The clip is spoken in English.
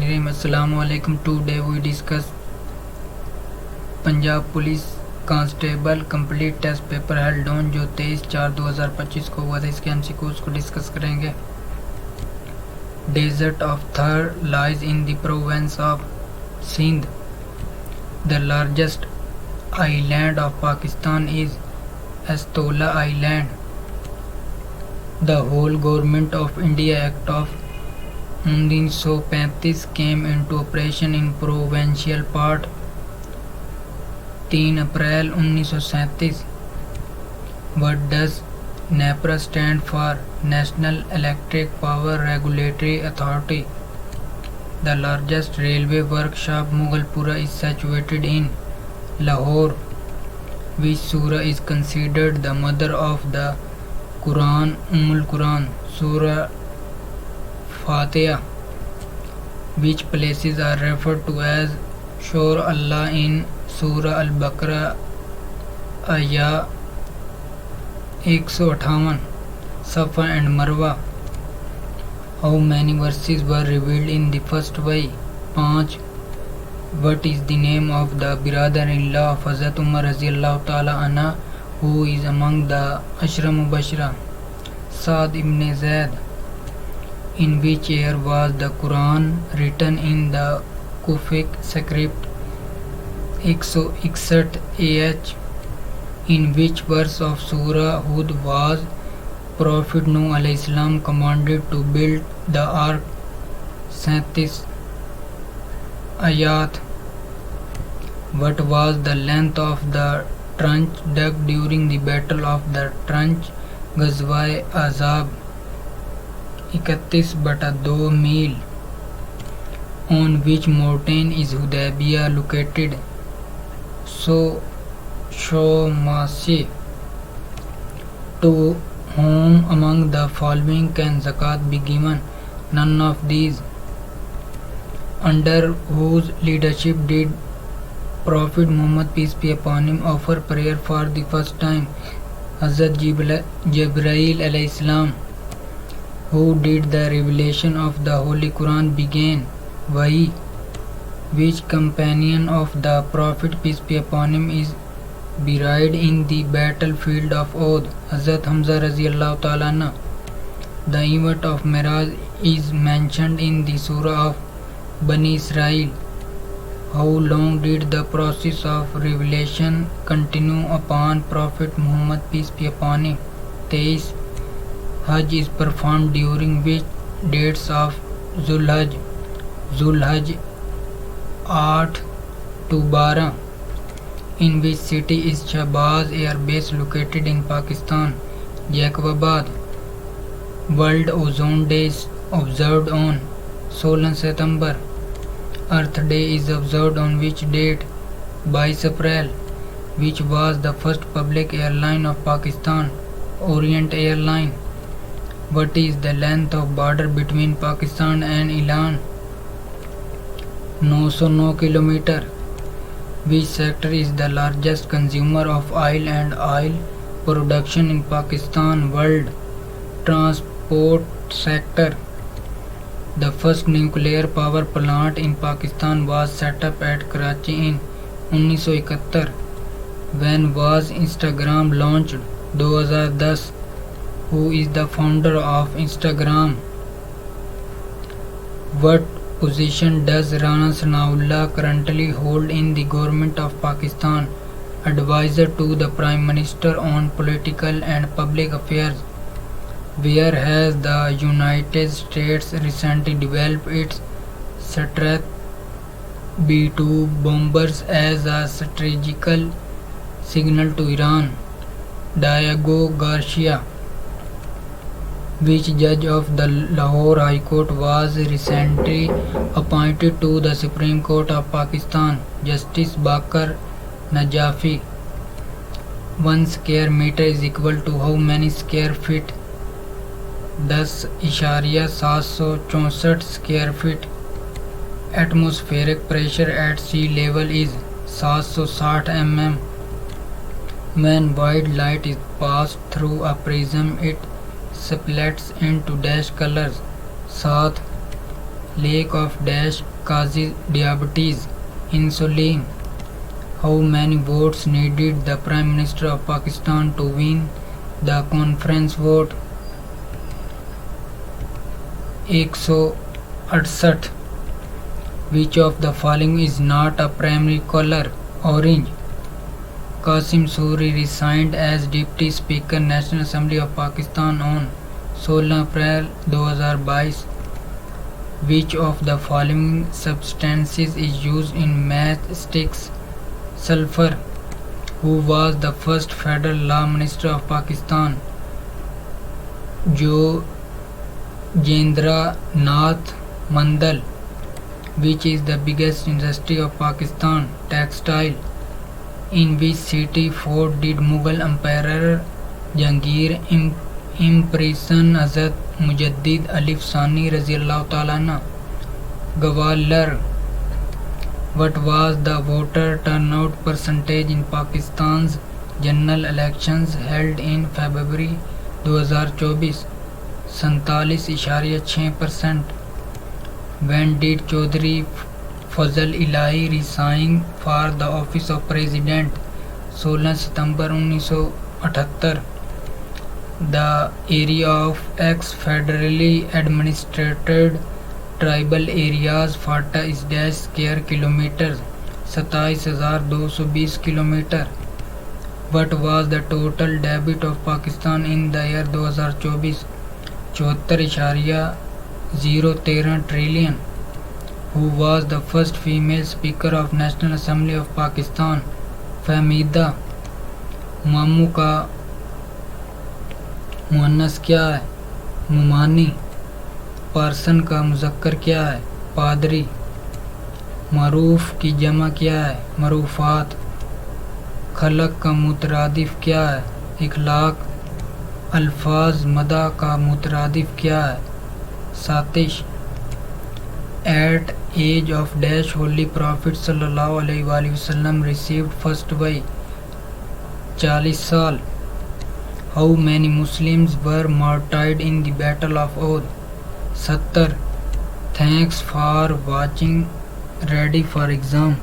Bismillahirrahmanirrahim. Assalamu alaikum. Today we discuss Punjab police constable complete test paper held on जो 23/4/2025 को हुआ था। इसके एमसीक्यूज को डिस्कस करेंगे। Desert of Thar lies in the province of Sindh. The largest island of Pakistan is Astola island. The whole government of India act of 1935 came into operation in provincial part 3 April 1937। What does NEPRA stand for? National Electric Power Regulatory Authority. The largest railway workshop Mughalpura is situated in Lahore. Which surah is considered the mother of the Quran? Quran. Surah Fatiha. Which places are referred to as Shore Allah in Surah Al-Baqarah Ayah 158? Safa and Marwa. How many verses were revealed in the first wahy? 5. What is the name of the brother-in-law of Hazrat Umar Raziyallahu Ta'ala Anha who is among the Ashra Mubashira? Saad ibn Zaid. In which year was the Quran written in the Kufic script? 161 AH. In which verse of Surah Hud was Prophet Nuh alayhi salam commanded to build the ark? 37 ayat. What was the length of the trench dug during the battle of the trench Ghazwa-e Azab? 31/2 मील. On which mountain is Hudaybiyah located? Shomasi. To whom among the following can zakat be given? None of these. Under whose leadership did Prophet Muhammad, peace be upon him, offer prayer for the first time? Hazrat Jibreel alayhi salam. Who did the revelation of the Holy Quran begin? Wahi. Which companion of the Prophet, peace be upon him, is buried in the battlefield of Uhud? Hazrat Hamza Raziyallahu Ta'ala Anhu. The event of Miraj is mentioned in the Surah of Bani Israel. How long did the process of revelation continue upon Prophet Muhammad, peace be upon him? 23. Hajj is performed during which dates of Zulhajj? Zulhajj 8 to 12. In which city is Shahbaz Air Base located in Pakistan? Jacobabad. World Ozone Day is observed on 16 September. Earth Day is observed on which date? 22 April. Which was the first public airline of Pakistan? Orient Airline. What is the length of border between Pakistan and Iran? 909 km. Which sector is the largest consumer of oil and oil production in Pakistan? World. Transport sector. The first nuclear power plant in Pakistan was set up at Karachi in 1971. When was Instagram launched? 2010. Who is the founder of Instagram? What position does Rana Sanaullah currently hold in the government of Pakistan? Advisor to the Prime Minister on political and public affairs. Where has the United States recently developed its Strat B-2 bombers as a strategical signal to Iran? Diego Garcia. Which judge of the Lahore High Court was recently appointed to the Supreme Court of Pakistan? Justice Bakar Najafi. 1 square meter is equal to how many square feet? 10.764 square feet. Atmospheric pressure at sea level is 760 mm. When white light is passed through a prism, it splits into dash colors. 7. lack of dash causes diabetes. Insulin. How many votes needed the Prime Minister of Pakistan to win the conference vote? 168. Which of the following is not a primary color? Orange. Qasim Suri resigned as Deputy Speaker National Assembly of Pakistan on 16 April 2022. Which of the following substances is used in matchsticks? Sulfur. Who was the first Federal Law Minister of Pakistan? Jendra Nath Mandal. Which is the biggest industry of Pakistan? Textile. In which city fort did Mughal Emperor Jahangir imprison Hazrat Mujaddid Alif Sani Raziyallahu Ta'ala anhu? Gwalior. What was the voter turnout percentage in Pakistan's general elections held in February 2024? 47.6%. When did Chaudhry Fazl Ilahi resign for the office of President? 16 September 1978. The area of ex-federally administered tribal areas FATA is dash square kilometers. 27,220 kilometre. What was the total debit of Pakistan in the year 2024? 74.013 trillion. Who was the first female Speaker of National Assembly of Pakistan? Fahmida. मामू का मुअन्नस क्या है? मुमानी. Person का मुज़क्कर क्या है? पादरी. मरूफ की जमा क्या है? मरूफात. खलक का मुतरादिफ क्या है? इखलाक. अल्फाज मदा का मुतरादिफ क्या है? सातिश. At age of dash Holy Prophet sallallahu alaihi wasallam received first by 40 साल. How many Muslims were martyred in the Battle of Uhud? 70. Thanks for watching. Ready for exam.